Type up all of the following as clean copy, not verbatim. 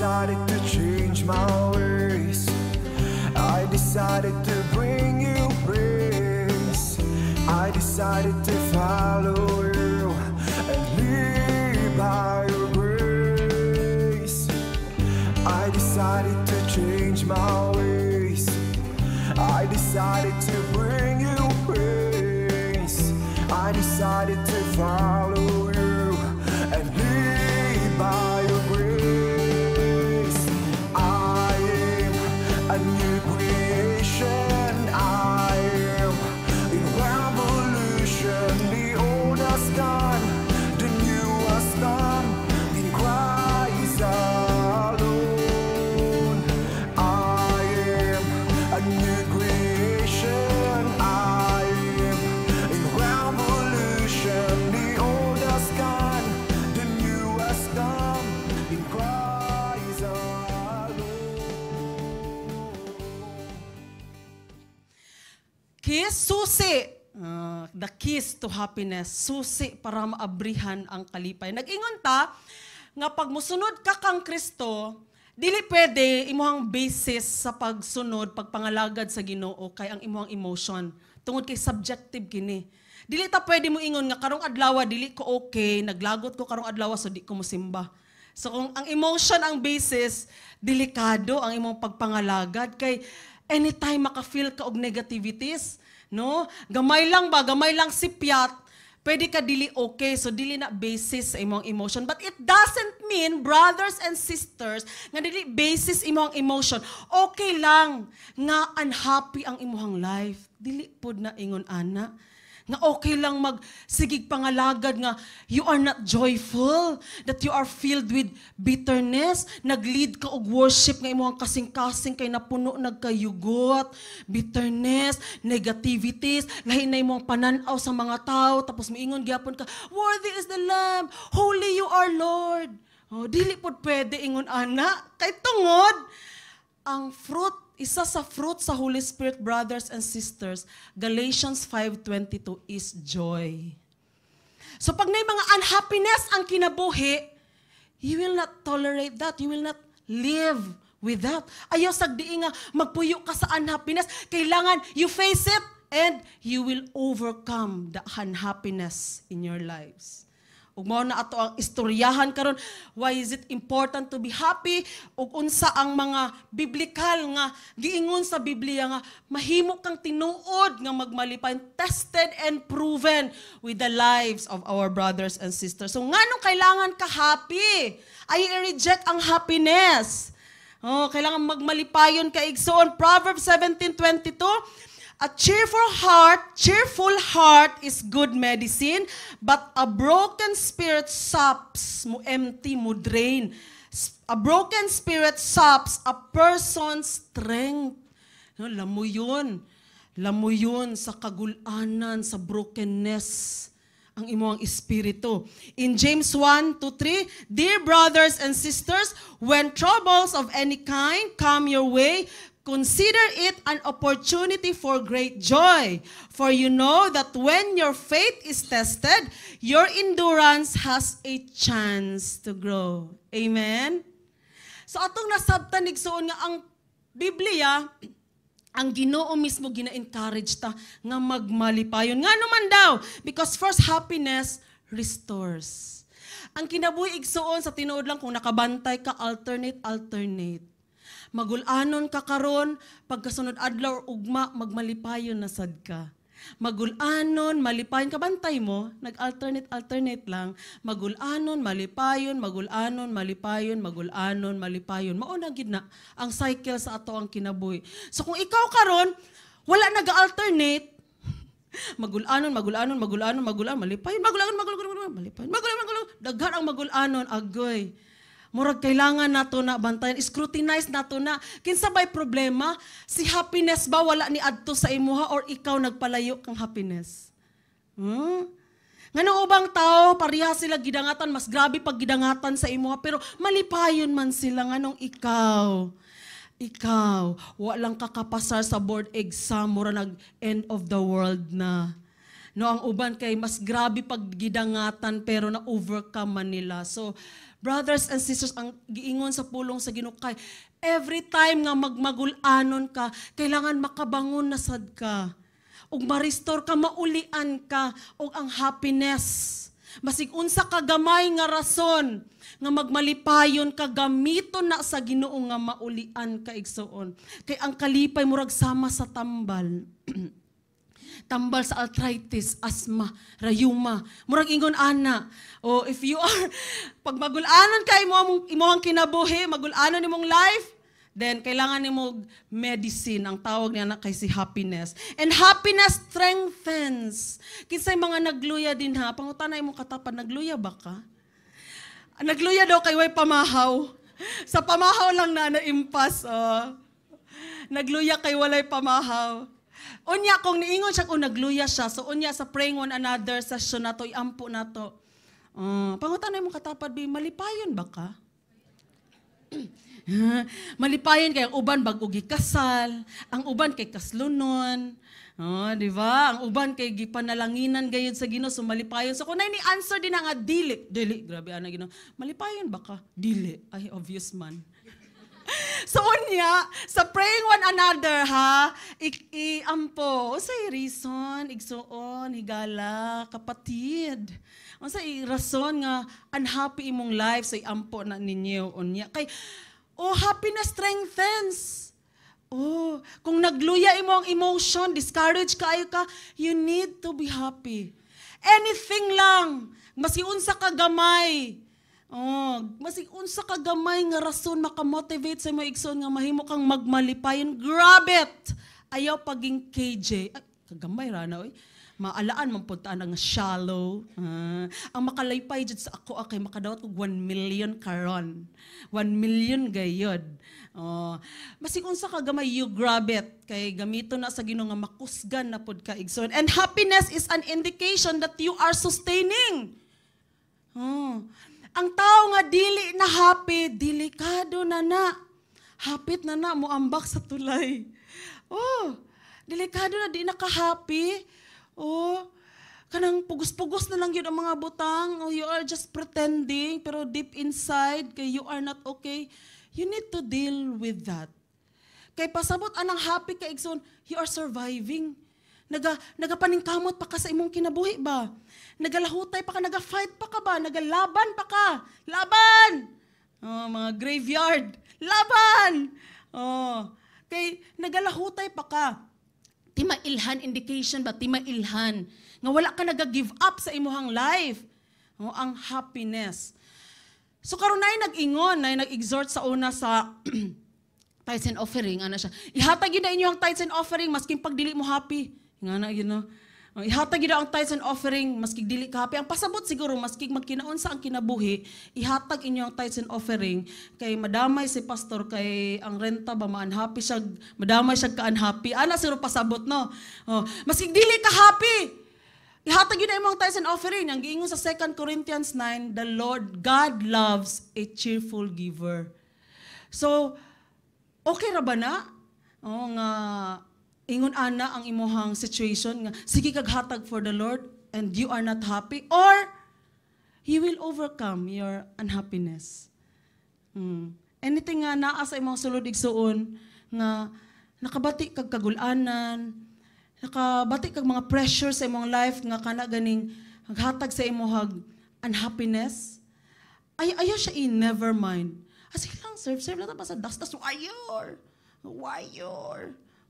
decided to change my ways. I decided to bring you praise. I decided to follow you and live by your grace. I decided to change my ways. I decided to bring you praise. I decided to follow you and live by your grace. I am a new creation. I am in revolution. The old has gone, the new has come. In Christ alone. I am a new creation. I am in revolution. The old has gone, the new has come. In Christ alone. Kiss, susi. The keys to happiness. Susi para maabrihan ang kalipay. Nag-ingon ta, nga pag musunod ka kang Kristo, dili pwede imuhang basis sa pagsunod, pagpangalagad sa Ginoo kay ang imuhang emotion. Tungod kay subjective kini. Dili ta pwede mo ingon nga karong adlaw dili ko okay, naglagot ko karong adlaw so di ko mosimba. So kung ang emotion ang basis, delikado ang imong pagpangalagad kay anytime maka-feel ka og negativities, no? Gamay lang sipyat, pwede ka dili okay, so dili na basis sa imong emotion. But it doesn't mean, brothers and sisters, nga dili basis imong emotion. Okay lang nga unhappy ang imong life. Dili pod na ingon ana. Nga okay lang magsigig pangalagad nga you are not joyful, that you are filled with bitterness, nag-lead ka og worship nga imong kasing-kasing kay napuno nagkayugot, bitterness, negativities, lahi na imong pananaw sa mga tao, tapos miingon gyapon ka, worthy is the Lamb, holy you are Lord. Oh, dili pod pwede ingon ana kay tungod ang fruit. Isa sa fruit sa Holy Spirit, brothers and sisters, Galatians 5:22 is joy. So pag may mga unhappiness ang kinabuhi, you will not tolerate that. You will not live with that. Ayaw sagdiin nga magpuyo ka sa unhappiness. Kailangan you face it and you will overcome the unhappiness in your lives. Ug mao na ato ang istoryahan karon, why is it important to be happy, ug unsa ang mga biblikal nga giingon sa Biblia nga mahimo kang tinuod nga magmalipay, tested and proven with the lives of our brothers and sisters. So nganong kailangan ka happy? Ay i-reject ang happiness. Oh, kailangan magmalipayon ka igsoon. Proverbs 17:22, a cheerful heart is good medicine, but a broken spirit saps, mo empty, mo drain. A broken spirit saps a person's strength. No, lamo yun sa kagulanan, sa brokenness ang imong espiritu. In James 1:2-3, dear brothers and sisters, when troubles of any kind come your way, consider it an opportunity for great joy. For you know that when your faith is tested, your endurance has a chance to grow. Amen? So atong nasabtan igsoon nga ang Biblia, ang Ginoo mismo gina-encourage ta nga magmalipayon. Nga naman daw, because first happiness restores. Ang kinabuhi igsoon sa tinuod lang kung nakabantay ka, alternate. Magulanon ka karon, pagkasunod adlaw or ugma, magmalipayon na sad ka. Magulanon, malipayon ka, bantay mo, nag-alternate lang. Magulanon, malipayon, magulanon, malipayon, magulanon, malipayon. Mauna gid na ang cycle sa ato ang kinabuhi. So kung ikaw karon, wala nag-alternate, magulanon, malipayon, magulanon, daghan ang magulanon, agoy. Murag kailangan nato na bantayan, scrutinize nato na. Kinsa ba'y problema? Si happiness ba wala ni adto sa imuha or ikaw nagpalayo kang happiness? Nganong ubang tao, pareha sila gidangatan, mas grabe pag gidangatan sa imuha, pero malipayon man sila. Nganong ikaw, walang kakapasar sa board exam, mura nag end of the world na. No, ang uban kay mas grabe pag gidangatan pero na-overcome man nila. So, brothers and sisters, ang giingon sa pulong sa Ginoo kay every time nga magmagulanon ka, kailangan makabangon na sad ka. Ug ma-restore ka, maulian ka, ug ang happiness. Masig unsa ka gamay nga rason nga magmalipayon ka, gamiton na sa Ginoo nga maulian ka igsoon. Kay ang kalipay murag sama sa tambal. Tambal sa arthritis, asthma, rayuma. Murag ingon ana. O if you are, pag magulanon ka imong kinabuhi, magulanon imong life, then kailangan nimo medicine, ang tawag niya na kay si happiness. And happiness strengthens. Kinsay mga nagluya din ha, pangutanay mo katapan, nagluya ba ka? Nagluya daw kay way pamahaw. Sa pamahaw lang na naimpas. Nagluya kay walay pamahaw. Unya, kung niingon siya kung nagluya siya, so unya sa praying one another session na to, iampo na to. Pangutanay mo katapad, malipayon ba ka? Malipayon kay ang uban bago gikasal, ang uban kay kaslunon. Di ba? Ang uban kay gipanalanginan gayud sa Ginoo, so malipayon. So kung na ni answer din nga dili, grabe ana Ginoo. Malipayon ba ka? Dili. Ay obvious man. So unya, sa praying one another ha, iampo, unsay reason, igsuon, higala, kapatid. Unsay rason nga unhappy imong life, so iampo na ninyo unya. Kay happiness strengthens. Kung nagluya imo ang emotion, discouraged kaayo ka, you need to be happy. Anything lang, maski unsa ka gamay. Masig unsa ka gamay nga rason makamotivate sa mo igsoon nga mahimo kang magmalipayon, grab it. Ayaw paging KJ. Ay, kagamay ra na oy. Maalaan man pud ta nga shallow. Ang makalaypay jud sa ako kay makadawat og 1 million karon. 1 million gayod. Masig unsa ka gamay, you grab it. Kay gamito na sa Ginoo nga makusgan na pud ka igsoon. And happiness is an indication that you are sustaining. Ang tao nga dili na happy, delikado na na. Hapit na na, moambak sa tulay. Delikado na, di na ka-happy. Kanang pugos-pugos na lang yun ang mga butang. You are just pretending, pero deep inside, kay you are not okay. You need to deal with that. Kay pasabot anang happy ka, igsoon, you are surviving. Nagapaningkamot pa ka sa imong kinabuhi ba? Nagalahutay pa ka, nagafight pa ka ba? Nagalaban pa ka? Laban! Mga graveyard. Laban! Kay nagalahutay pa ka. Timailhan indication ba? Timailhan. Nga wala ka nag-give up sa imuhang life. Ang happiness. So karon na nag-ingon, na nag-exhort sa una sa tithes and offering. Ano siya? Ihatag yun na inyo ang tithes and offering, masking pagdili mo happy. Nga na, you know. Ihatag yun ang tithes and offering, maski dili ka happy. Ang pasabot siguro, maski magkinaon sa ang kinabuhi, ihatag inyo ang tithes and offering, kay madamay si pastor, kay ang renta ba, ma-unhappy siya, madamay siya ka-unhappy. Ana siguro pasabot, no? Maski dili ka happy, ihatag yun ang tithes and offering. Ang giingon sa 2 Corinthians 9, the Lord, God loves a cheerful giver. So, okay ra ba na? Nga, ingon ana ang imuhang situation nga sige kag hatag for the Lord and you are not happy, or He will overcome your unhappiness. Anything nga naa sa imong sulod igsuon nga nakabati kag kagulanan, nakabati kag mga pressure sa imong life nga kana ganing hatag sa imong unhappiness, ayaw siya never mind. Sige lang, serve lang ta pa sa dastas warrior.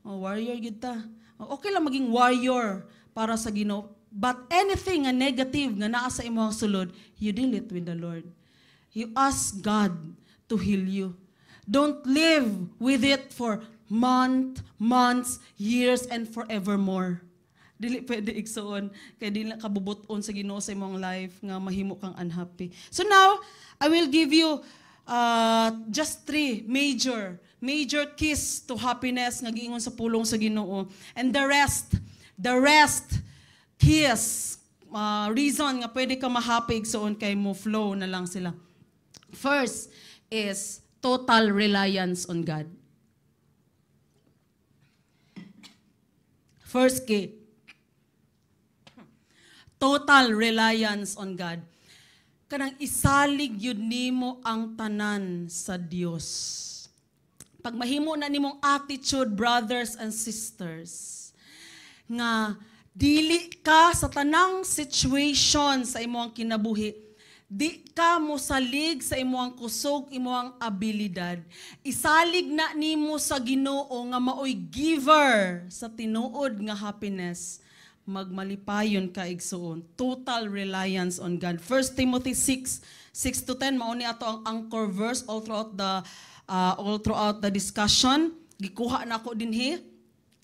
Warrior gid ta. Okay lang maging warrior para sa Ginoo. But anything nga negative nga naa sa imong sulod, you deal it with the Lord. You ask God to heal you. Don't live with it for months, years, and forevermore. Dili pwede igsuon kay dili kabubuton sa Ginoo sa imong life nga mahimo kang unhappy. So now, I will give you just 3 major keys to happiness nga giingon sa pulong sa Ginoo. And the rest keys, reason nga pwede ka ma-happy igsoon kay mo flow na lang sila. First is total reliance on God. First key. Total reliance on God. Kanang isalig yun nimo ang tanan sa Dios. Pag mahimo na nimong attitude, brothers and sisters, nga dili ka sa tanang situation sa imong kinabuhi, di ka mosalig sa imong kusog, imong abilidad. Isalig na nimo sa Ginoo nga maoy giver sa tinuod nga happiness. Magmalipayon ka igsuon. Total reliance on God. 1 Timothy 6:6-10 mao ni ato ang anchor verse all throughout the discussion. Gikuha na ako dinhi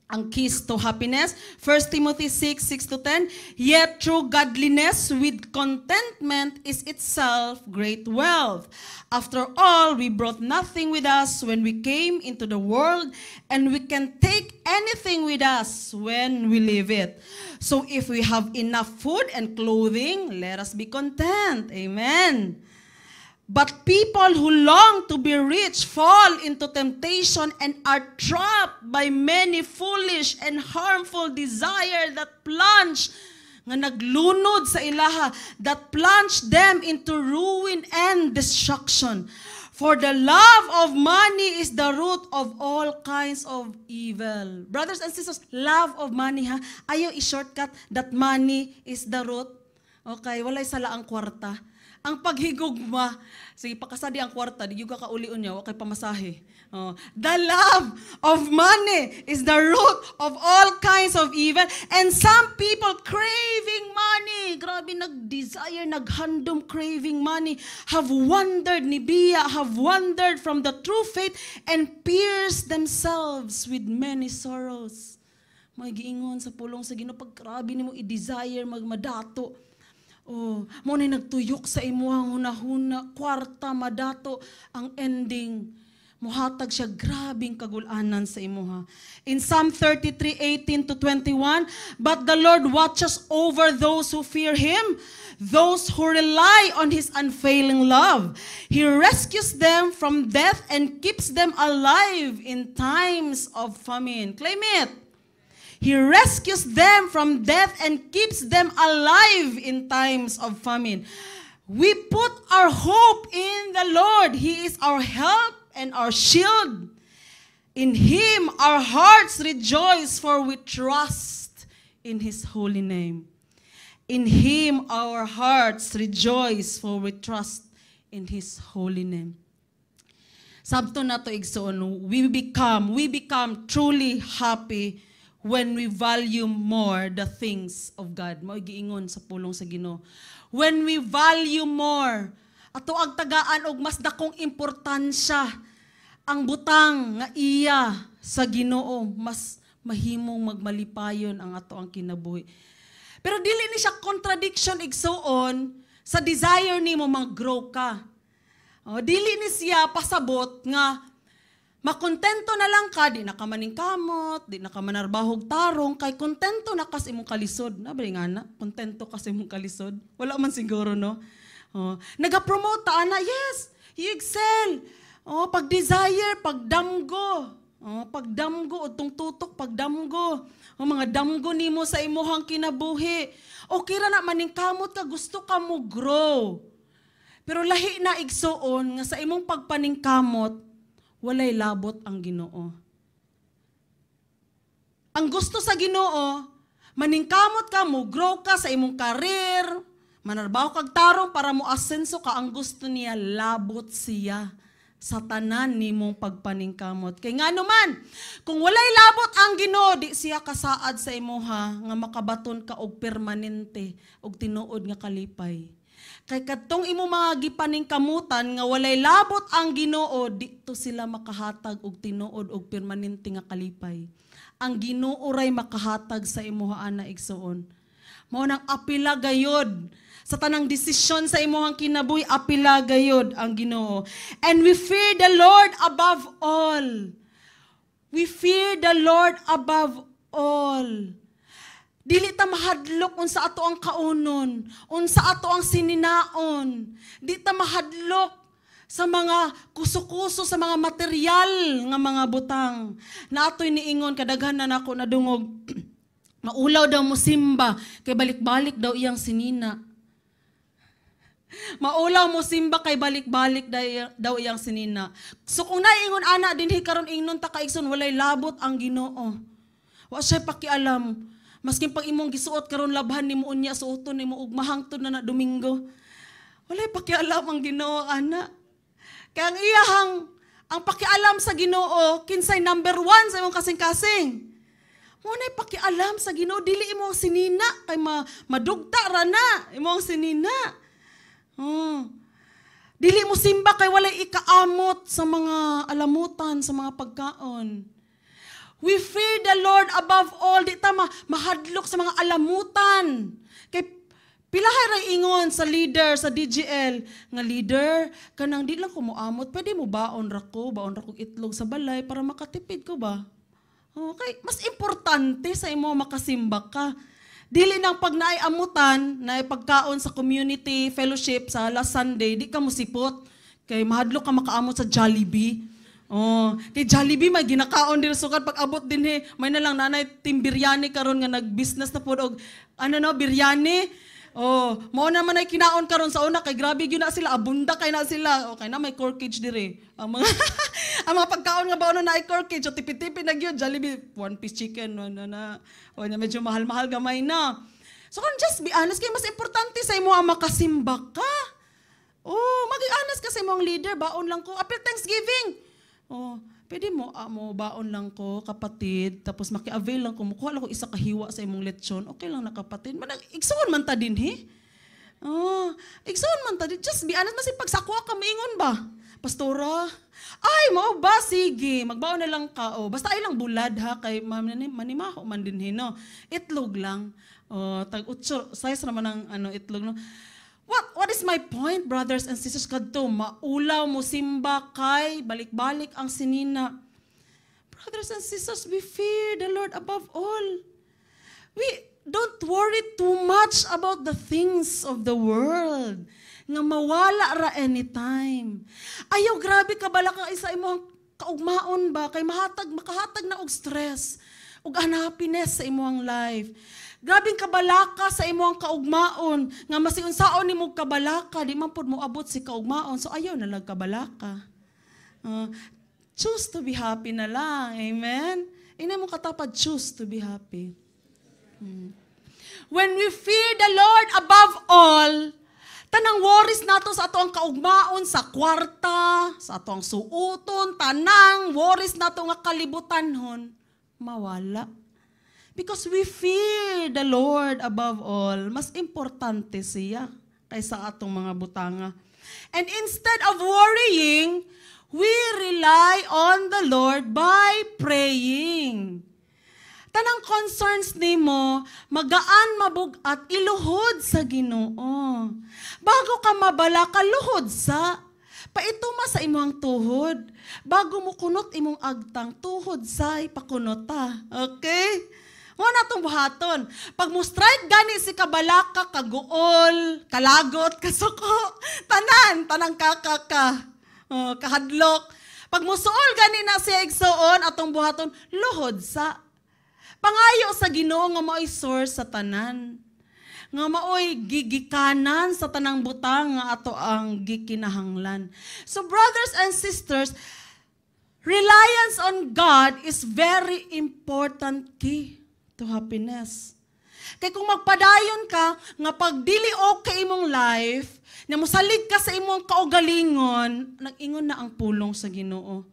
ang keys to happiness. 1 Timothy 6:6-10, yet true godliness with contentment is itself great wealth. After all, we brought nothing with us when we came into the world, and we can take anything with us when we leave it. So if we have enough food and clothing, let us be content. Amen. But people who long to be rich fall into temptation and are trapped by many foolish and harmful desires that plunge, nga naglunod sa ilaha, that plunge them into ruin and destruction. For the love of money is the root of all kinds of evil. Brothers and sisters, love of money ha. Ayaw i-shortcut that money is the root. Okay, walay sala ang kwarta. Ang paghigugma, sige, pakasadi ang kwarta, di yung kakaulion niya, wakay pamasahe. The love of money is the root of all kinds of evil. And some people craving money, grabe nag-desire, naghandom craving money, have wandered, nibiya, have wandered from the true faith and pierced themselves with many sorrows. May giingon sa pulong sa Ginoo, pag grabe nimo i-desire, magmadato. Mo na nagtuyok sa imuhang hunahuna, kwarta, madato, ang ending. Muhatag siya grabing kagulanan sa imuha. In Psalm 33:18-21, but the Lord watches over those who fear Him, those who rely on His unfailing love. He rescues them from death and keeps them alive in times of famine. Claim it. He rescues them from death and keeps them alive in times of famine. We put our hope in the Lord. He is our help and our shield. In Him our hearts rejoice, for we trust in His holy name. In Him our hearts rejoice, for we trust in His holy name. Sabto na to igsoon, we become truly happy when we value more the things of God. Mao giingon sa pulong sa Ginoo. When we value more, ato ang tagaan og mas dakong importansya ang butang nga iya sa Ginoo, mas mahimong magmalipayon ang ato ang kinabuhi. Pero dili ni siya contradiction igsoon sa desire nimo mag-grow ka. Dili ni siya pasabot nga makontento na lang ka, di na ka maning kamot, di na ka manarbahog tarong, kay kontento na kas imong kalisod. Nabali nga na, kontento kas imong kalisod. Wala man siguro, no? Nag-promote ta, ana, yes, you excel. Pag-desire, pagdamgo. Pagdamgo, utong tutok, pagdamgo. Mga damgo nimo sa imuhang kinabuhi. Okay ra na maning kamot ka, gusto ka mo grow. Pero lahi na igsoon, nga sa imong pagpaningkamot, walay labot ang Ginoo. Ang gusto sa Ginoo, maningkamot ka, mo grow ka sa imong karir, manarbaho kag tarong para mo asenso ka, ang gusto niya, labot siya sa tanan nimong pagpaningkamot. Kay nga naman, kung walay labot ang Ginoo, di siya kasaad sa imuha, nga makabaton ka og permanente, og tinuod nga kalipay. Kay kadtong imo mga gipaningkamutan nga walay labot ang Ginoo, dito sila makahatag og tinuod og permanente nga kalipay. Ang Ginoo ray makahatag sa imuha ana igsoon. Mao nang apila gayod sa tanang desisyon sa imuhang kinabuhi, apila gayod ang Ginoo. And we fear the Lord above all. We fear the Lord above all. Dili ta mahadlok unsa ato ang kaunon, unsa ato ang sininaon. Di ta mahadlok sa mga kuso-kuso, sa mga material nga mga butang. Na ato'y niingon, kadaghan na nako nadungog Maulaw daw mo simba, kay balik-balik daw iyang sinina. Maulaw mo simba, kay balik-balik daw iyang sinina. So kung naiingon ana, dinhi karon ingnon ta kaigsoon, walay labot ang Ginoo. Wa siya pakialam. Maskin pag imong gisuot karon labhan nimo unya suoton nimo ug mahangtod na Domingo. Walay pakialam ang Ginoo ana. Kaya ang iyahang ang pakialam sa Ginoo kinsay number 1 sa imong kasing-kasing. Mo nay pakialam sa Ginoo, dili imong sinina kay madugta ra na imong sinina. Dili mo simba kay walay ikaamot sa mga alamutan, sa mga pagkaon. We fear the Lord above all. Di ta mahadlok sa mga alamutan. Kay pilahay ra ingon sa leader sa DGL nga leader kanang di lang ko moamot, pwede mo baon ra ko itlog sa balay para makatipid ko ba? Okay, mas importante sa imo makasimba ka. Dili nang pag naay amutan, naay pagkaon sa community fellowship sa last Sunday, di ka musipot. Kay mahadlok ka makaamot sa Jollibee. Kay Jollibee may ginakaon din sukat pag abot din may na lang nanay team biryani karon nga nag-business na pud og biryani. Mao naman ay kinaon karon sa una kay grabe gyud na sila, abunda kay na sila. Okay na may corkage dire. Ang mga ang mga pagkaon nga baon na ay corkage, o tipi-tipi na gyud Jollibee, one piece chicken medyo mahal-mahal gamay na. So kung just be honest, kay mas importante sa imo ang makasimba ka. Maging honest ka sa imong leader, baon lang ko apil Thanksgiving. Pwede mo baon lang ko, kapatid, tapos maki-avail lang ko, mukuha lang ko isa kahiwa sa imong lechon, okay lang na kapatid. Igsoon man ta din, igsoon man ta din. Just be honest, masipag sakwa ka, maingon ba? Pastora, ay, mo ba? Sige, magbaon na lang ka. Basta ay lang bulad ha, kay manimaho man din, no? Itlog lang. Tag-utso, size naman ng itlog, no? What is my point, brothers and sisters? Kadto, maulaw mo simba kay balik-balik ang sinina. Brothers and sisters, we fear the Lord above all. We don't worry too much about the things of the world. Nga mawala ra anytime. Ayaw, grabe ka bala ka isa imong kaugmaon ba? Kay makahatag na og stress, og unhappiness sa imong life. Grabing kabalaka sa imong kaugmaon, nga masiunsaon nimo kabalaka, di man pud mo abot si kaugmaon, so ayaw na lang kabalaka. Choose to be happy na lang, amen? Ina mo katapad, choose to be happy. When we fear the Lord above all, tanang worries nato sa ato ang kaugmaon, sa kwarta, sa ato ang suuton, tanang worries nato nga kalibutanhon, mawala. Because we fear the Lord above all. Mas importante siya kaysa atong mga butanga. And instead of worrying, we rely on the Lord by praying. Tanang concerns nimo, magaan mabugat iluhod sa Ginoo. Bago ka mabala, kaluhod sa paituma sa imong tuhod. Bago mo kunot imong agtang, tuhod sa ipakunota. Okay? Mga natong buhaton. Pag mo strike gani si kabalaka, kaguol, kalagot, kasuko, tanang kakaka, kahadlok. Pag mo suol gani na siya igsoon, atong buhaton, luhod sa. Pangayo sa Ginoo nga mao'y source sa tanan. Nga mao'y gigikanan sa tanang butang nga ato ang gikinahanglan. So brothers and sisters, reliance on God is very important key to happiness. Kaya kung magpadayon ka, nga pag dili okay imong life, na mosalig ka sa imong kaugalingon, nag-ingon na ang pulong sa Ginoo.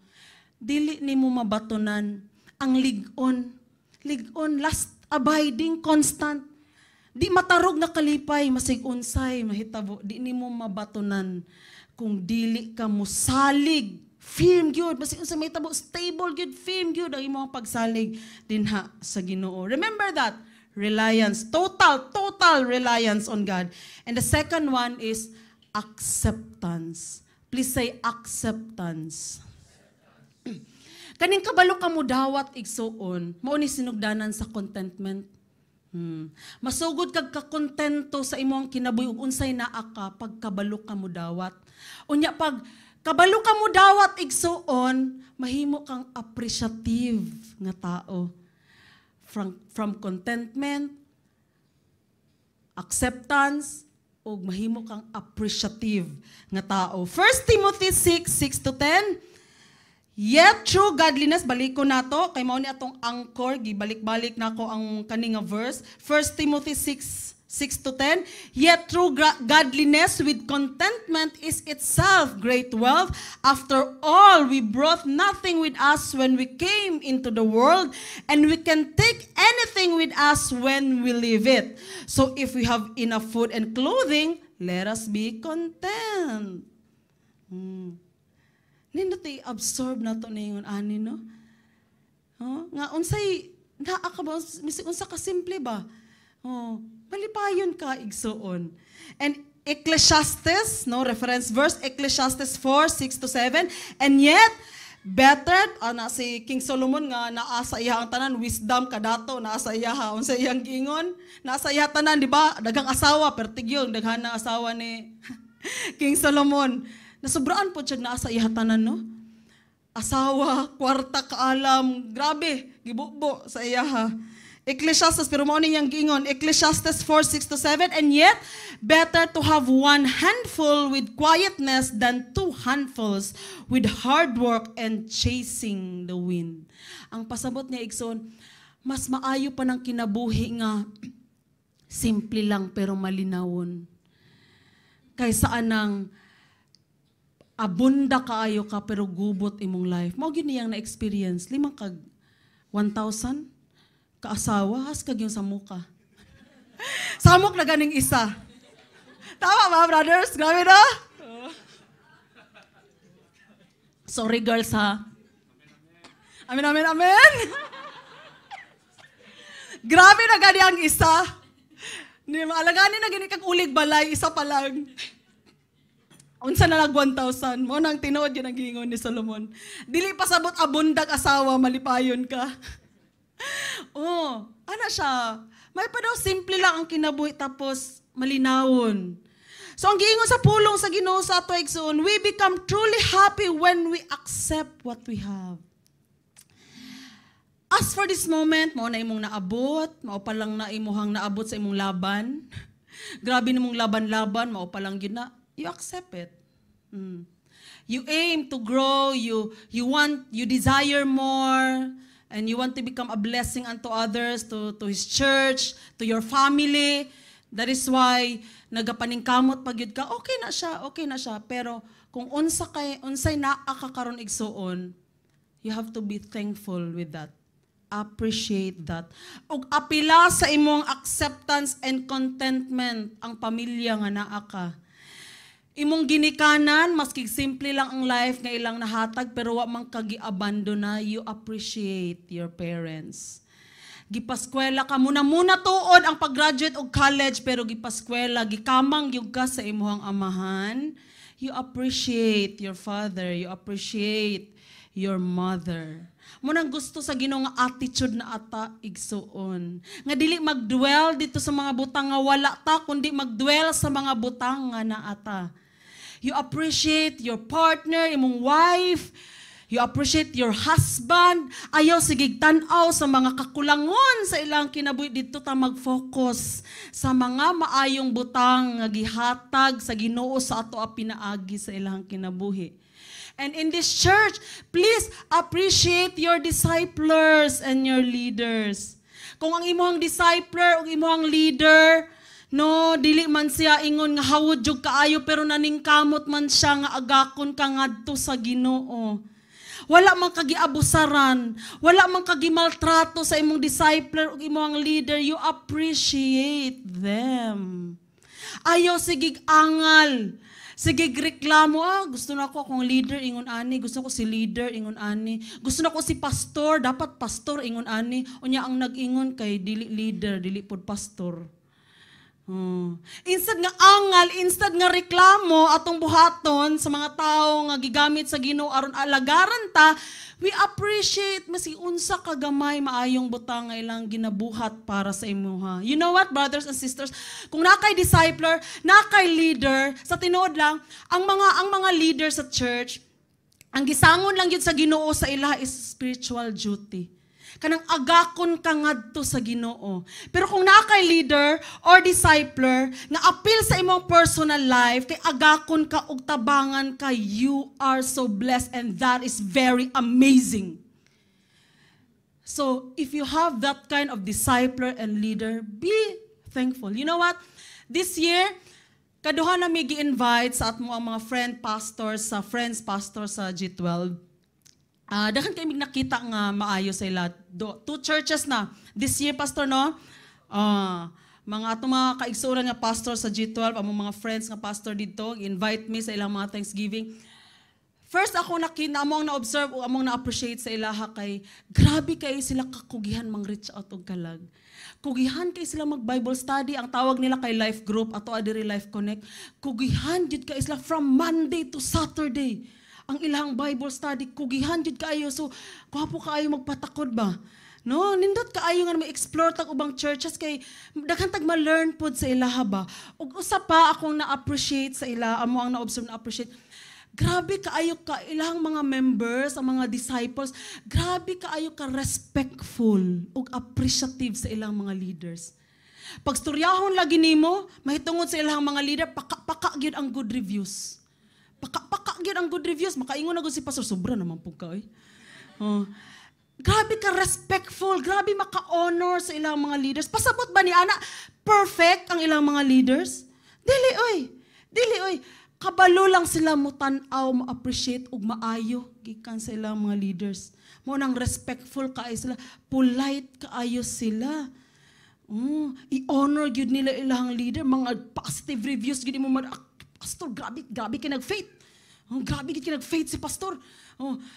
Dili nimo mabatonan ang ligon. Ligon, last abiding, constant. Di matarog na kalipay, masig unsay, mahitabo. Di nimo mabatonan kung dili ka mosalig. Firm gyud, basta unsa may tabo, stable gyud, firm gyud ang imong pagsalig dinha sa Ginoo. Remember that, reliance, total reliance on God. And the second one is acceptance. Please say acceptance. Kaning kabalo ka mo dawat igsuon, mao ni sinugdanan sa contentment. Masugod kag kakontento sa imong kinabuhi ug unsay naa ka pagkabalo ka mo dawat. Unya pag kabalo ka mo dawat igsuon, mahimo kang appreciative nga tao. from contentment, acceptance, o mahimo kang appreciative nga tao. 1 Timothy 6:6-10. Yet through godliness, balik ko na to, kay mao ni atong anchor, gibalik-balik na ko ang kaninga verse. 1 Timothy 6:6-10. Yet through godliness with contentment is itself great wealth. After all, we brought nothing with us when we came into the world, and we can take anything with us when we leave it. So if we have enough food and clothing, let us be content. Nindot i-absorb na to na yung ani, no? Nga, unsay, naa ka ba, unsa ka simple ba? Malipayon ka, igsoon. And Ecclesiastes, no, reference verse, Ecclesiastes 4:6-7, and yet, better, na si King Solomon nga, naasa iya ang tanan, wisdom kadato, naasa iya ha, unsa iyang giingon, naasa iya tanan, di ba? Dagang asawa, pertigyong, daghan na asawa ni King Solomon. Nasubraan po siya naasa iya tanan, no? Asawa, kwarta, kaalam, grabe, gibubo sa iya ha. Ecclesiastes, pero mao niyang giingon, Ecclesiastes 4:6-7, and yet, better to have one handful with quietness than two handfuls with hard work and chasing the wind. Ang pasabot niya, Igsoon, mas maayo pa ng kinabuhi nga, simple lang pero malinawon. Kaysa anang, abunda kaayo ka pero gubot imong life. Mao gyud niyang na-experience. 5 kag 1,000 kaasawa, has kag yung samuka. Samok na ganing isa. Tama ba, brothers? Grabe na? Sorry, girls, ha? Amen, amen, amen. Grabe na gani ang isa. Alaganin na gani kag ulig balay, isa pa lang. Unsa na lang 1,000. Mo nang tinuod yun ang gingon ni Solomon. Dili pasabot abundag asawa, malipayon ka. Ano siya? May pa daw simple lang ang kinabuhi tapos malinawon. So ang giingon sa pulong sa Ginoo sa ato igsoon, we become truly happy when we accept what we have. As for this moment, mao na imong naabot, mao pa lang na imuhang naabot sa imong laban. Grabe nimong laban-laban, mao pa lang gyud na. You accept it. You aim to grow, you desire more, and you want to become a blessing unto others, to His church, to your family. That is why nagapaningkamot pag yun ka, okay na siya. Pero kung unsay naa ka karon igsuon, you have to be thankful with that. Appreciate that. Ug apila sa imong acceptance and contentment ang pamilya nga naa ka. Imong ginikanan, maski simple lang ang life nga ilang nahatag, pero wa man kagi-abandon na, you appreciate your parents. Gipaskwela ka, muna tuod ang pag-graduate o college, pero gipaskwela, gikamang yung ka sa imuhang amahan, you appreciate your father, you appreciate your mother. Munang gusto sa Ginoo nga attitude na ata igsuon. Nga dili magdwell dito sa mga butang nga wala ta, kundi magdwell sa mga butang nga naata. You appreciate your partner, imong wife. You appreciate your husband. Ayaw sigig tan-aw sa mga kakulangon sa ilang kinabuhi. Dito ta mag-focus sa mga maayong butang nga gihatag sa Ginoo sa ato a pinaagi sa ilang kinabuhi. And in this church, please appreciate your disciplers and your leaders. Kung ang imong discipler o imong leader, no, dili man siya ingon nga hawod jud kaayo pero naningkamot man siya nga agakon ka ngadto sa Ginoo. Wala man kagiabusaran, wala man kagimaltrato sa imong discipler o imong leader, you appreciate them. Ayaw sigig angal. Sige, reklamo, gusto na ko akong leader, ingon ani. Gusto ko si leader, ingon ani. Gusto na ko si pastor, dapat pastor, ingon ani. Unya ang nag-ingon kay dili leader, dili pod pastor. Instead nga angal, instead nga reklamo atong buhaton sa mga tao nga gigamit sa Ginoo aron alagaran ta, we appreciate masi unsa ka gamay maayong butang nga ilang ginabuhat para sa imuha. You know what, brothers and sisters? Kung nakay discipler, nakay leader, sa tinuod lang, ang mga leader sa church, ang gisangon lang yun sa Ginoo sa ila is spiritual duty. kanang agakon ka ngadto sa Ginoo. Pero kung naa kay leader or discipler nga appeal sa imong personal life kay agakon ka ug tabangan ka, you are so blessed and that is very amazing. So if you have that kind of discipler and leader, be thankful. You know what? This year, kaduha na may gi-invite sa atmo ang mga friends pastor sa G12. Dakan kayo nakita nga maayo sa ila. 2 churches na. This year, pastor, no? Mga atong mga kaigsuran nga pastor sa G12, ang mga friends nga pastor dito, invite me sa ilang mga Thanksgiving. First ako among na-observe o among na-appreciate sa ilaha kay grabe kayo sila kakugihan mang reach out og kalag. Kugihan kayo sila mag-Bible study. Ang tawag nila kay life group, ato adiri Life Connect. Kugihan jud kayo sila from Monday to Saturday. Ang ilang Bible study, kugihan jud kaayo. So, kuhapo kaayo magpatakod ba? No, nindot kaayo nga ma-explore tag ubang churches kay daghan tag ma-learn pod sa ilaha ba. Ug usa pa akong na-appreciate sa ila, amo ang na-observe na-appreciate. Grabe kaayo ka ilang mga members, ang mga disciples, grabe kaayo ka respectful ug appreciative sa ilang mga leaders. Pag storyahon lagi nimo, mahitungod sa ilang mga leader, paka gyud ang good reviews. Paka gyud ang good reviews, makaingon na gud si pastor, sobra naman pug ka grabe ka respectful, grabe maka-honor sa ilang mga leaders. Pasabot ba ni ana perfect ang ilang mga leaders? Dili oy. Kabalo lang sila mo tan-aw, ma-appreciate ug maayo gikan sa ilang mga leaders. Mo nang respectful kaayo sila, polite kaayo sila. I-honor gyud nila ilang leader, mga positive reviews gyud mo pastor, grabe ka nag-faith. Grabe ka nag-faith si pastor.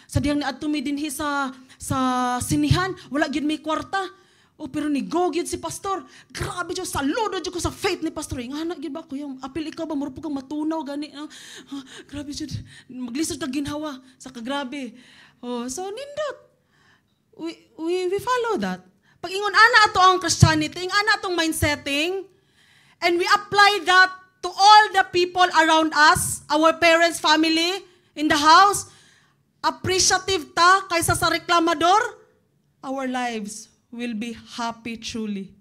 Sa diyang niadto mi dinhi sa sinihan, wala gyud may kwarta. Pero ni go gyud si pastor. Grabe jud, saludo jud ko sa faith ni pastor. Ingana gyud ba ko yung apil ikaw ba murpo kang matunaw gani. Grabe jud. Maglisod ka ginhawa sa kagrabe. So nindot. We follow that. Pag ingon ana ato ang Christianity, ana atong mindsetting, and we apply that to all the people around us, our parents, family, in the house, appreciative ta kaysa sa reklamador, our lives will be happy truly.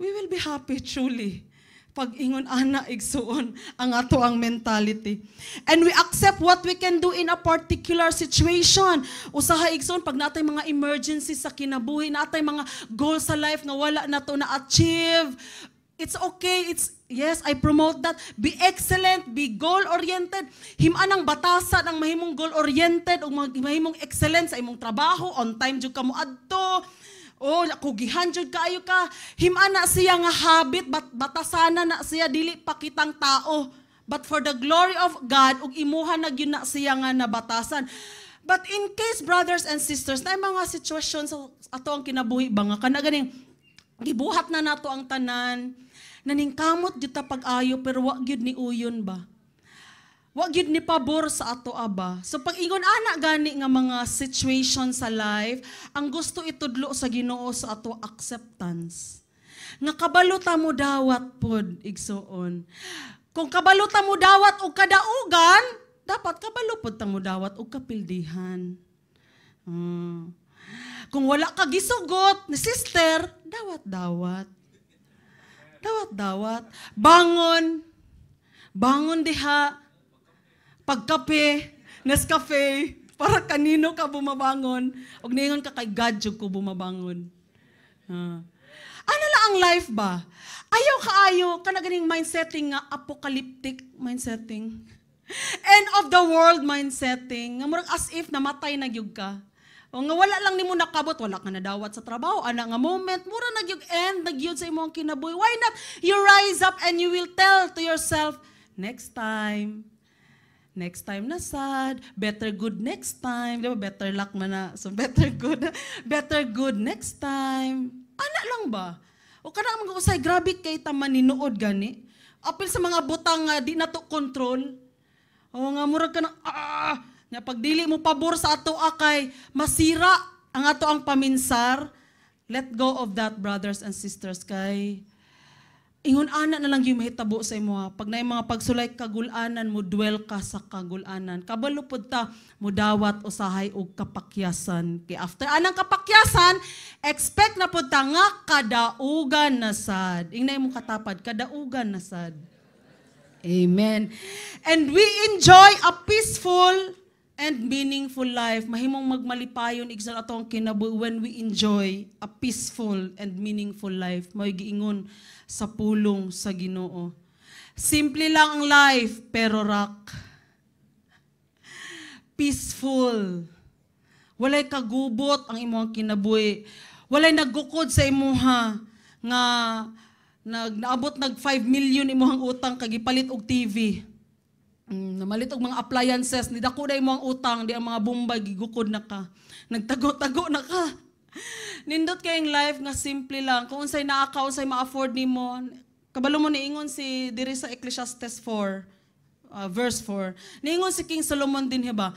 We will be happy truly. Pag ingon ana igsuon ang ato ang mentality. And we accept what we can do in a particular situation. Usaha igsuon pag natay mga emergencies sa kinabuhi, natay mga goals sa life nga wala na to na-achieve. It's okay. Yes, I promote that. Be excellent, be goal-oriented. Himan ang batasan ang mahimong goal-oriented o mahimong excellent sa imong trabaho, on time jud ka mo adto. Kugihan jud kaayo ka. Himan na siya nga habit, batasana na siya dili pa kitang tao. But for the glory of God, ug imuha na gyud na siya nga nabatasan. But in case, brothers and sisters, na mga sitwasyon sa ato ang kinabuhi ba nga kana ganing gibuhat na nato ang tanan, naningkamot jud ta pag-ayo pero wa gyud ni uyon ba? Wa gyud ni pabor sa ato aba. So pag ingon ana gani nga mga situation sa life, ang gusto itudlo sa Ginoo sa ato acceptance. Nga kabalo ta mo dawat pod igsuon. Kung kabalo ta mo dawat og kadaugan, dapat kabalo pod ta mo dawat og kapildihan. Kung wala ka gisugot ni sister, dawat-dawat. Dawat-dawat. Bangon diha. Pagkape, Nescafe, para kanino ka bumabangon. Og ningon ka kay God jud ko bumabangon. Ano lang ang life ba? Ayaw kaayo kana ganing mindsetting nga apocalyptic mindsetting. End of the world mindsetting. Nga murag as if namatay na gyud ka. O nga wala lang nimo nakabot, wala ka nadawat sa trabaho, ana nga moment, mura nagyug end, nagyud sa imong kinabuhi. Why not you rise up and you will tell to yourself, next time na sad, better good next time. Di ba? Better luck man na. So better good next time. Ana lang ba? O kana mga usay, grabe kay ta maninuod gani. Apil sa mga butang nga di na to control. O nga murag ka na, nga pagdili mo pabor sa ato kay masira ang ato ang paminsar. Let go of that, brothers and sisters, kay Ingon ana na lang yung mahitabo sa imo ha. Pag na mga pagsulay kagulanan mo, dwell ka sa kagulanan. Kabalo pod ta mo dawat usahay og kapakyasan. Kay after anang kapakyasan, expect na pod ta nga kadaugan na sad. Ingnay mo katapad, kadaugan na sad. Amen. And we enjoy a peaceful and meaningful life. Mahimong magmalipayon igsoon atong kinabuhi when we enjoy a peaceful and meaningful life. May giingon sa pulong sa Ginoo. Simple lang ang life, pero rock. Peaceful. Walay kagubot ang imong kinabuhi. Walay naggukod sa imuha nga naabot nag 5 million imuhang utang kag gipalit og TV. Namalit og mga appliances, ni dako na imong utang, di ang mga bumbay gigukod na ka. Nagtago-tago na ka. Nindot kayong life nga simple lang. Kung unsay naa ka, unsay ma-afford nimo. Kabalo mo niingon si diri sa Ecclesiastes 4, verse 4. Niingon si King Solomon din ba?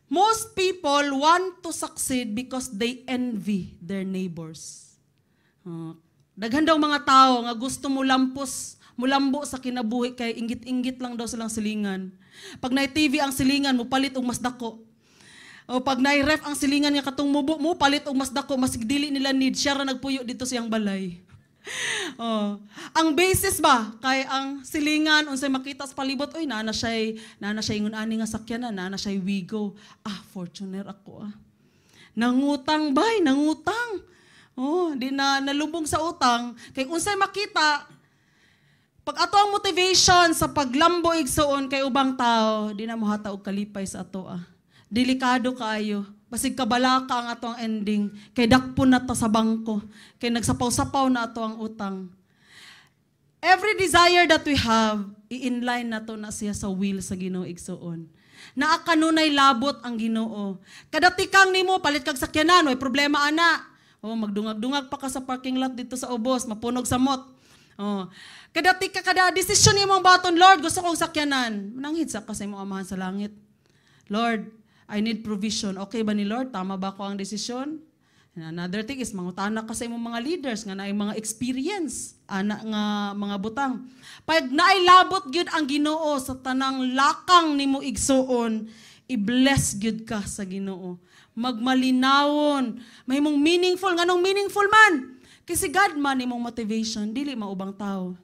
Most people want to succeed because they envy their neighbors. Daghan daw mga tao nga gusto mo mulambo sa kinabuhi kay inggit-inggit lang daw silang silingan. Pag na-TV ang silingan, mo palit og mas dako. O pag na-ref ang silingan nga katong mubo mo, palit og mas dako, mas dili nila need, siya ra nagpuyo dito siyang balay. Ang basis ba kay ang silingan unsay makita sa palibot, oy naa na siya ingon ani nga sakyanan, naa na siya Wigo. Fortuner ako Nangutang bay, nangutang. Di na nalubog sa utang kay unsay makita. Pag ato ang motivation sa paglambo igsoon kay ubang tao, di na mo hata og kalipay sa ato Delikado kaayo. Basig kabala ka ang ato ang ending. Kay dakpon na to sa bangko. Kay nagsapaw-sapaw na ato ang utang. Every desire that we have, i-inline na to na siya sa will sa Ginoo igsoon. Naa kanunay labot ang Ginoo. Kada tikang nimo palit kag sakyanan, way problema ana. Magdungag-dungag pa ka sa parking lot dito sa ubos, mapunog sa mot. Kada desisyon nimo ang baton, Lord, gusto kong sakyanan. Mananghid sa kasi mo amahan sa langit. Lord, I need provision. Okay ba ni Lord? Tama ba ko ang desisyon? And another thing is, mangutana ka sa imong mga leaders nga naay mga experience, ana nga mga butang. Pag nailabot gyud ang Ginoo sa tanang lakang nimo igsuon, i-bless gyud ka sa Ginoo. Magmalinawon, mahimong meaningful, nganong meaningful man. Kasi God man imong motivation, dili maubang tao.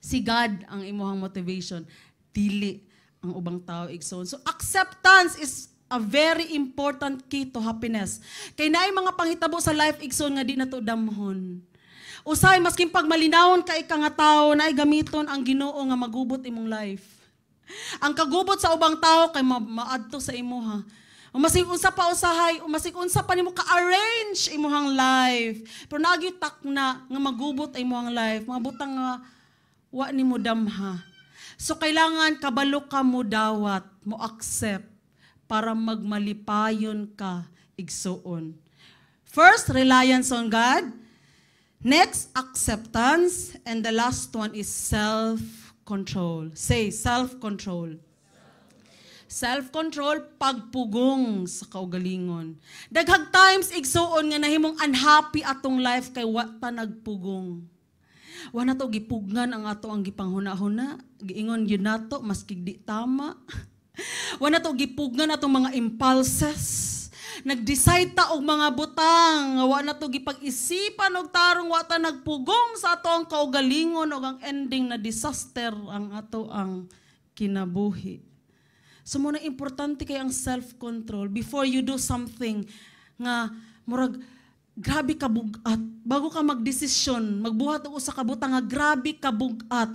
Si God ang imong motivation, dili ang ubang tao igsoon. So acceptance is a very important key to happiness. Kay naay mga panghitabo sa life igsoon nga di na to damhon. Usay maskin pag malinawon ka ika nga tawo naay gamiton ang Ginoo nga magubot imong life. Ang kagubot sa ubang tao kay maadto sa imuha. Umasig unsa pa usahay, umasig unsa pa nimo ka-arrange imong life. Pero nagitak na nga magubot imong life, mga butang nga wa nimo damha. So kailangan kabalo ka mo dawat, mo accept para magmalipayon ka igsuon. First, reliance on God. Next, acceptance. And the last one is self-control. Say, self-control. Self-control, pagpugong sa kaugalingon. Daghang times igsuon nga nahimong unhappy atong life kay wa ta nagpugong. Wa na to gipugnan ang ato ang gipanghuna-huna. Giingon yun nato, maski di tama. Wa na to gipugnan atong mga impulses. Nag-decide ta og mga butang. Wa na to gipag-isipan og tarong wa ta nagpugong sa ato ang kaugalingon og ang ending na disaster ang ato ang kinabuhi. So muna importante kay ang self-control before you do something nga murag grabe ka bugat. Bago ka magdesisyon, magbuhat og usa ka butang nga grabe ka bugat,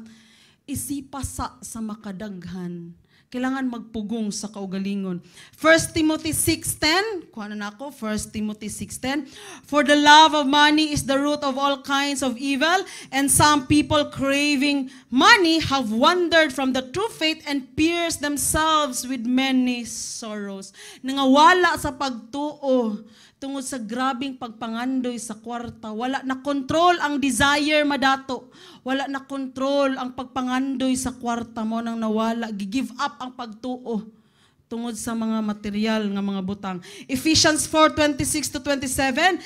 isipa sa makadaghan. Kailangan magpugong sa kaugalingon. 1 Timothy 6:10, kuha na ako, 1 Timothy 6:10, for the love of money is the root of all kinds of evil, and some people craving money have wandered from the true faith and pierced themselves with many sorrows. Nangawala sa pagtuo, tungod sa grabing pagpangandoy sa kwarta. Wala na control ang desire madato. Wala na control ang pagpangandoy sa kwarta mo nang nawala. Give up ang pagtuo tungod sa mga material nga mga butang. Ephesians 4:26-27,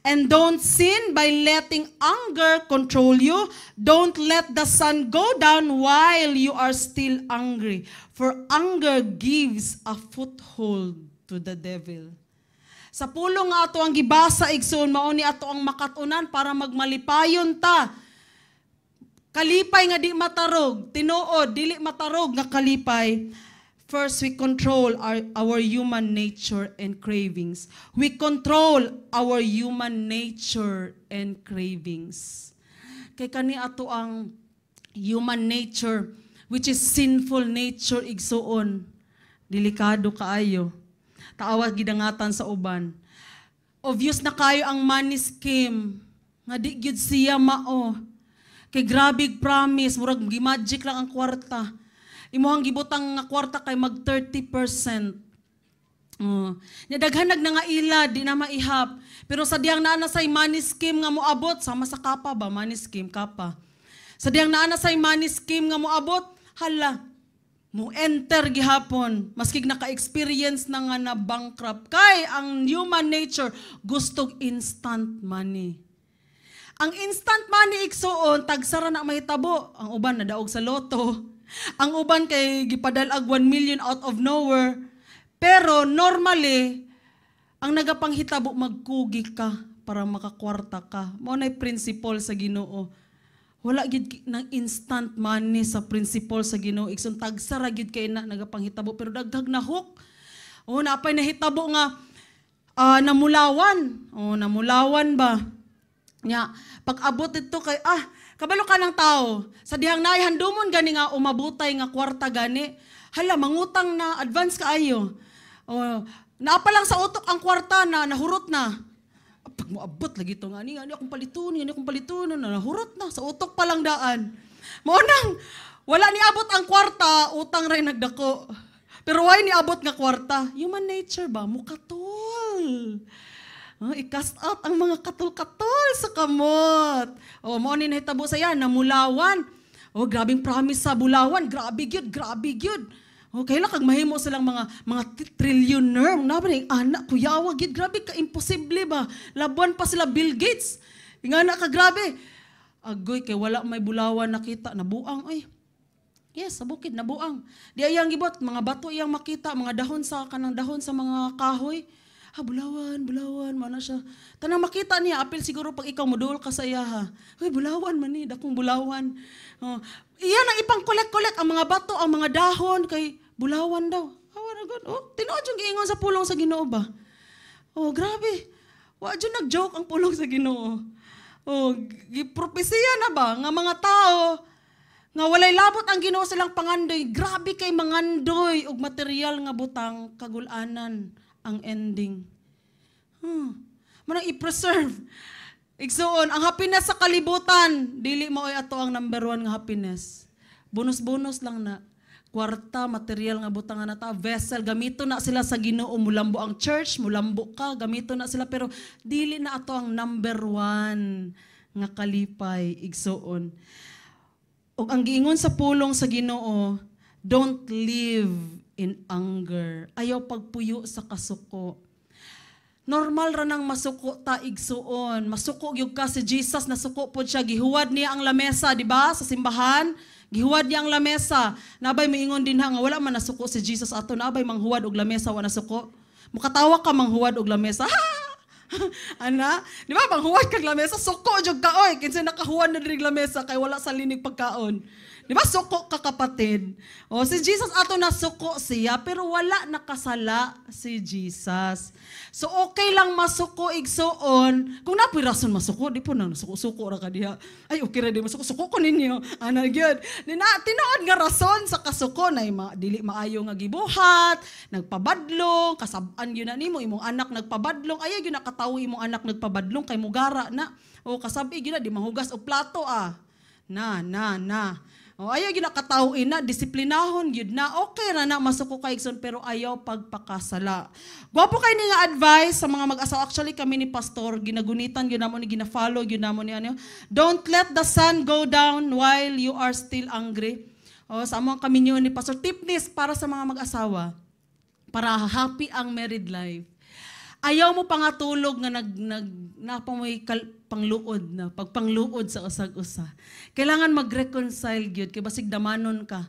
And don't sin by letting anger control you. Don't let the sun go down while you are still angry. For anger gives a foothold to the devil. Sa pulong nga ato ang gibasa igsoon, mao ni ato ang makatunan para magmalipayon ta. Kalipay nga di matarog, tinuod, dili matarog nga kalipay. First, we control our human nature and cravings. We control our human nature and cravings. Kay kani ato ang human nature, which is sinful nature igsuon. Delikado kaayo. Taawag gidangatan sa uban. Obvious na kayo ang money scheme. Nga di gyud siya mao. Kay grabig promise, murag magic lang ang kwarta. Imuhang gibutang nga kwarta kay mag 30%. Daghanag na nga ila, di na maihap. Pero sa diyang naana say money scheme nga moabot, sama sa kapa ba, money scheme, kapa. Sa diyang naana say money scheme nga moabot, hala, mo enter gihapon. Maskig naka-experience na nga na bankrupt. Kay ang human nature, gustog instant money. Ang instant money igsuon, tagsara na mahitabo. Ang uban nadaog sa loto. Ang uban kay gipadalag 1 million out of nowhere. Pero normally, ang nagapanghitabo magkugi ka para makakwarta ka. Mao nay principle sa Ginoo. Wala gid nang instant money sa principle sa Ginoo. Igsoon tagsara gid kay na nagapanghitabo pero dagdag na hook. Napay nahitabo nga namulawan. Namulawan ba? Nya, pag abot ito kay kabalo ka ng tao. Sa dihang handumon gani nga umabutay nga kwarta gani. Hala, mangutang na advance kaayo. Naapa lang sa utok ang kwarta na nahurot na. Pag moabot lagi ito nga, ani akong palitunon, nahurot na. Sa utok pa lang daan. Maunang, wala ni abot ang kwarta, utang rin nagdako. Pero why ni abot nga kwarta? Human nature ba? Mukatol. I-cast out ang mga katol-katol sa kamot. Mao ni nahitabo sa yan, namulawan. Grabing promise sa bulawan. Grabe gyud. Kailan kag mahimo silang mga trillionaire. Naman anak, kuyawa gyud. Grabe ka, imposible ba? Labuan pa sila Bill Gates. Ingana ka, grabe. Agoy, kay wala may bulawan nakita. Nabuang, ay. Yes, sa bukid, nabuang. Di ayang gibot, mga bato iyang makita, mga dahon sa mga kahoy. Bulawan, mana siya. Tanang makita niya, apil siguro pag ikaw moduol ka sa iya ha. Bulawan man ni, dakong bulawan. Iyan ang ipang kolek-kolek, ang mga bato, ang mga dahon, kay bulawan daw. Tinood yung giingon sa pulong sa Ginoo ba? Grabe. Wa dyan nag-joke ang pulong sa Ginoo. Gipropesiya na ba, nga mga tao, nga walay labot ang Ginoo silang pangandoy, grabe kay mangandoy, og material nga butang kagulanan ang ending. Manang i-preserve. Igsuon, ang happiness sa kalibutan, dili mo ay ato ang number 1 nga happiness. Bonus-bonus lang na. Kwarta, material nga butang na ta, vessel, gamito na sila sa Ginoo, mulambo ang church, mulambo ka, gamito na sila, pero dili na ato ang number 1 nga kalipay, igsuon. O ang giingon sa pulong sa Ginoo, don't live in anger. Ayaw pagpuyo sa kasuko. Normal ra nang masuko ta igsuon. Masuko gyud ka si Jesus, nasuko pod siya, gihuwad niya ang lamesa, di ba? Sa simbahan, gihuwad niya ang lamesa. Nabay miingon din nga wala man nasuko si Jesus ato, nabay manghuwad og lamesa wa nasuko. Mukatawa ka manghuwad og lamesa. Ana, di ba manghuwad kag lamesa, suko jud ka oy, kinsa nakahuwad na diri lamesa kay wala sa linig pagkaon. Di ba suko ka kapatid? Si Jesus ato na suko siya, pero wala nakasala si Jesus. So okay lang masuko igsuon. Kung napoy rason masuko, di po na nasuko-suko ra ka diha. Ay okay ra di masuko-suko ko ninyo. Ana gyud. Tinuod nga rason sa kasuko na dili maayo nga gibuhat, nagpabadlong, kasab-an gyud na nimo imong anak nagpabadlong. Ay gyud nakatawo imong anak nagpabadlong kay mugara na. Kasabi gyud na di mahugas og plato Na. Ayaw yun nakatawin na, disiplinahon yun na, okay na masuko ka igsoon, pero ayaw pagpakasala. Gwapo kayo nga advice sa mga mag-asawa. Actually, kami ni Pastor, ginagunitan yun namon, gina-follow yun namon niya. Don't let the sun go down while you are still angry. Sa among kami niyo ni Pastor. Tip this para sa mga mag-asawa, para happy ang married life. Ayaw mo pangatulog nga napamoy pangluod na, pagpangluod sa usag-usa. Kailangan mag-reconcile gyud kay basig damanon ka.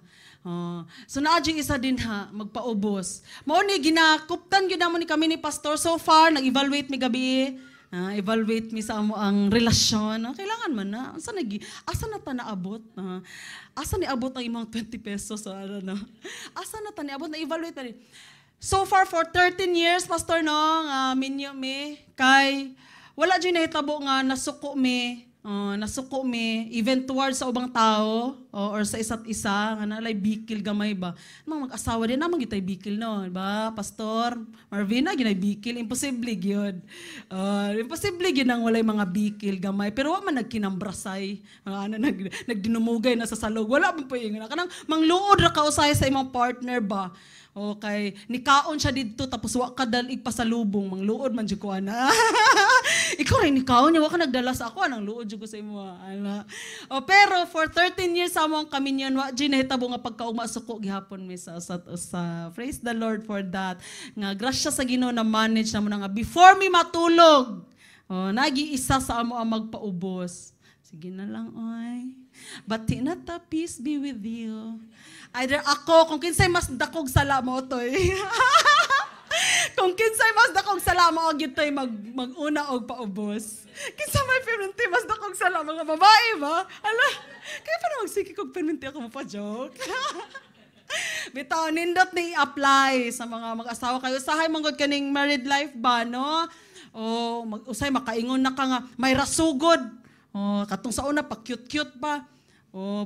So naadyo isa din ha, magpaubos. Mao ni ginakuptan gyud namon ni kami ni pastor so far, nag-evaluate mi gabi. Evaluate mi sa amo ang relasyon. Kailangan man na. Asa na ta naabot? Asa ni abot ang imong 20 pesos? Asa na ta niabot? Na-evaluate na rin. So far, for 13 years, pastor, no, minyo mi, kay, wala dyan nahitabo nga nasuko mi, even towards sa ubang tao, or sa isa't isa, nga nalay bikil gamay ba. Mga mag-asawa din naman gitay bikil, no? Diba, pastor? Marvin, ginay bikil, imposible yun. Imposible yun ang walay mga bikil gamay, pero wala man nagkinambrasay, nagdinumugay na sa salog, wala man po yun. Kanang mangluod ra kausay sa imong partner ba? Okay, nikaon siya dito tapos wa ka dalig pa sa lubong, mangluod man jud ko ana. Ikaw rin nikaon niya, wa ka nagdala sa ako anang luod jud ko sa imo ana. Pero for 13 years sa among kaminyon wa jud nahitabo nga pagkaugma suko gihapon mi sa usa. Praise the Lord for that. Nga grasya sa Ginoo na manage namo nga before mi matulog. Nagi-isa sa amo ang magpaubos. Sige na lang oy. But tinata, peace be with you. Either ako, kung kinsay mas dakog sala mo toy. Kung kinsay mas dakog sala mo, gitoy mag-una og paubos. Kinsay may perminti mas dakog sala mga babae ba? Ala, kaya pa na magsiki kog perminti ako mapa-joke. Bitaw, nindot ni apply sa mga mag-asawa kayo. Usahay manggod kaning married life ba, no? Usay makaingon na ka nga, may rasugod. Katong sa una, pa-cute-cute pa.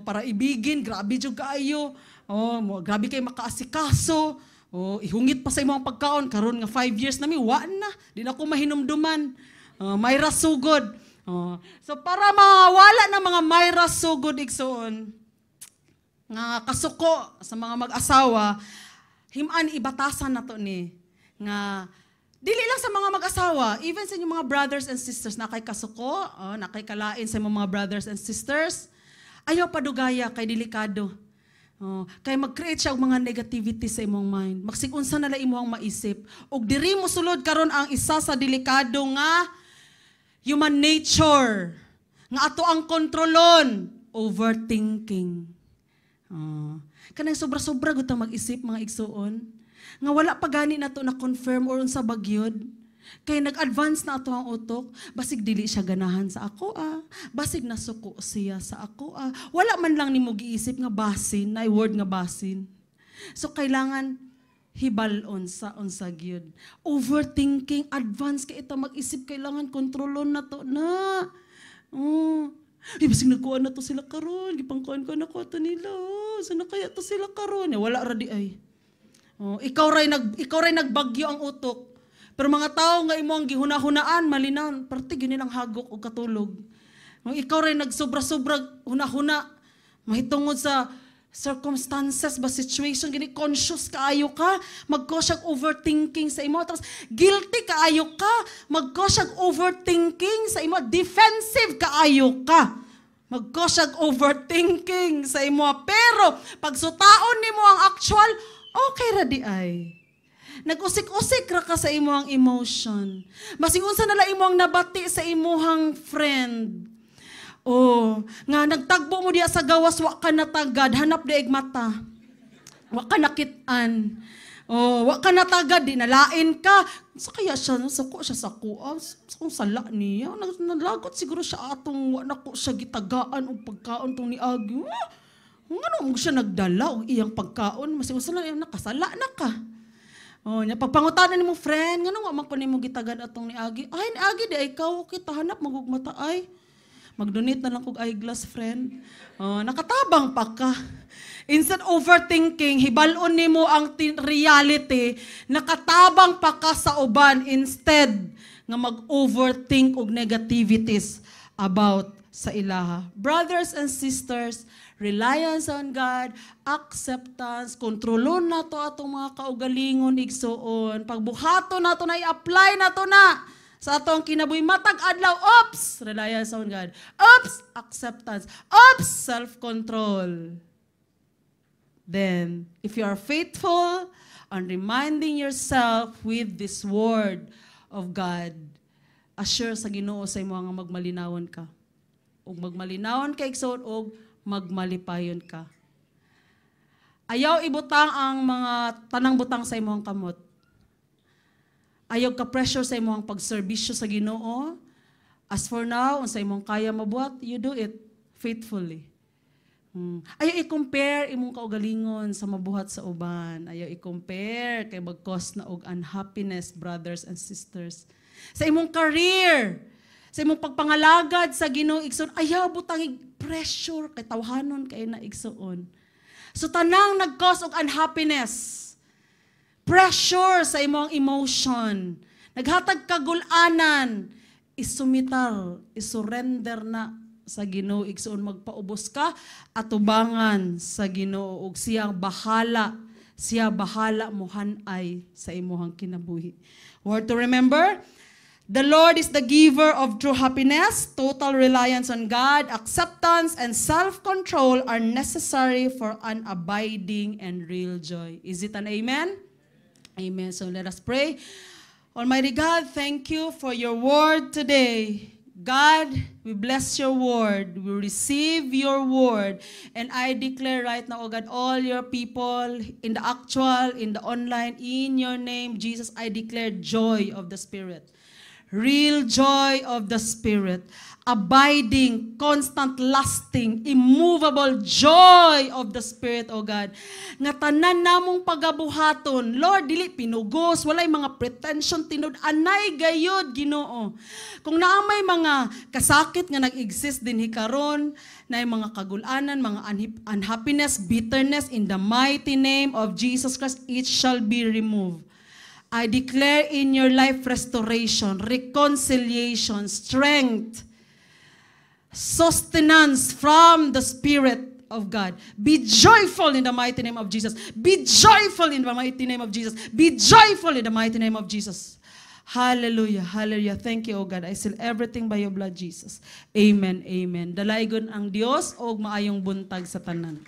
Para ibigin, grabe jud kaayo. Grabe kay makaasikaso. Ihungit pa sa imong pagkaon. Karon nga 5 years na mi, wa na. Di na ko mahinumduman. May rasugod. So para mawala na mga may rasugod igsoon, nga kasuko sa mga mag-asawa, himan ibatasan na to ni. Nga, dili lang sa mga mag-asawa, even sa inyong mga brothers and sisters, na kay kasuko, na kay kalain sa mga brothers and sisters, ayaw padugaya kay delikado. Kay mag-create siya og mga negativity sa imong mind. Magsigunsa na lang imong maisip. Og diri mo sulod karon ang isa sa delikado nga human nature. Nga ato ang kontrolon, overthinking. Kanang sobra-sobra gud ta mag-isip mga igsuon. Nga wala pa gani nato na confirm or unsa bagyod. Kay nag-advance na ato ang utok, basig dili siya ganahan sa ako basig nasuko siya sa ako wala man lang nimo giisip nga basin, na word nga basin. So kailangan hibalon sa unsa gyud. Overthinking, advance kay ita mag-isip, kailangan kontrolon na to na. Basig nagkuan na to sila karon, gipangkuan ko na ko to nila. Sana kaya to sila karon? Wala ra di ay. Ikaw ray nagbagyo ang utok. Pero mga tao nga imo ang gihuna-hunaan, malinaw, parte gyud nilang hagok o katulog. Ikaw ray nagsobra-sobra huna-huna, mahitungod sa circumstances ba, situation, gini conscious kaayo ka, mag-cause siya overthinking sa imo, tapos guilty kaayo ka, mag-cause siya overthinking sa imo, defensive kaayo ka, mag-cause siya overthinking sa imo. Pero pag sutaon nimo ang actual, okay ra di ay. Nag-usik-usik ra ka sa imuhang emotion. Basig unsa na lang imuhang nabati sa imuhang friend. Nga nagtagbo mo diya sa gawas, wa ka natagad, hanap daig mata. Wa ka nakit-an. Wa ka natagad, di nalain ka. Sa kaya siya, sako siya sa kuha, kung sala niya. Nalagot siguro siya atong, wa na ko siya gitagaan o pagkaon tong ni Agi. Nga mo siya nagdala o iyang pagkaon. Masig unsa na nakasala na ka. Pagpangutanan ni mo, friend, nga nung man ko ni mo gitagad atong ni Agi. Ay, ni Agi, di ikaw, kita hanap, magugmata ay. Mag-donate na lang kog eyeglass, friend. Nakatabang pa ka. Instead overthinking, hibalon ni mo ang reality, nakatabang pa ka sa uban instead nga mag-overthink og negativities about sa ilaha. Brothers and sisters, reliance on God, acceptance, kontrolon na to atong mga kaugalingon igsuon. Pagbuhato na to na i-apply na to na sa atong kinabuhi matag adlaw. Oops, reliance on God. Oops, acceptance. Oops, self-control. Then, if you are faithful on reminding yourself with this word of God, assure sa Ginoo sa imo nga magmalinawon ka. Og magmalinawon ka igsoon og magmalipayon ka. Ayaw ibutang ang mga tanang butang sa imong kamot. Ayaw ka pressure sa imong pagserbisyo sa Ginoo. As for now, unsa imong kaya mabuhat, you do it faithfully. Ayaw i-compare imong kaugalingon sa mabuhat sa uban. Ayaw i-compare kay mag-cause na og unhappiness, brothers and sisters. Sa imong career, sa imong pagpangalagad sa Ginoo igsoon, ayaw butang pressure kay tawhanon kay na igsoon. So tanang nag-cause og unhappiness, pressure sa imong emotion, naghatag kagulanan, isumitar, isurrender na sa Ginoo igsoon, magpaubos ka atubangan sa Ginoo ug siya bahala mohanay sa imong kinabuhi. Word to remember, the Lord is the giver of true happiness. Total reliance on God, acceptance, and self-control are necessary for an abiding and real joy. Is it an amen? Amen. So let us pray. Almighty God, thank you for your word today. God, we bless your word. We receive your word. And I declare right now, oh God, all your people in the actual, in the online, in your name, Jesus, I declare joy of the Spirit. Real joy of the Spirit. Abiding, constant, lasting, immovable joy of the Spirit, O God. Nga tanan namong pagabuhaton, Lord, dili pinugos, walay mga pretension, tinud, anay gayod, Ginoo. Kung naamay mga kasakit nga nag-exist din hikaron, na mga kagulanan, mga unhappiness, bitterness, in the mighty name of Jesus Christ, it shall be removed. I declare in your life restoration, reconciliation, strength, sustenance from the Spirit of God. Be joyful in the mighty name of Jesus. Be joyful in the mighty name of Jesus. Be joyful in the mighty name of Jesus. Hallelujah, hallelujah. Thank you, O God. I seal everything by your blood, Jesus. Amen, amen. Dalaygon ang Dios og maayong buntag sa tanan.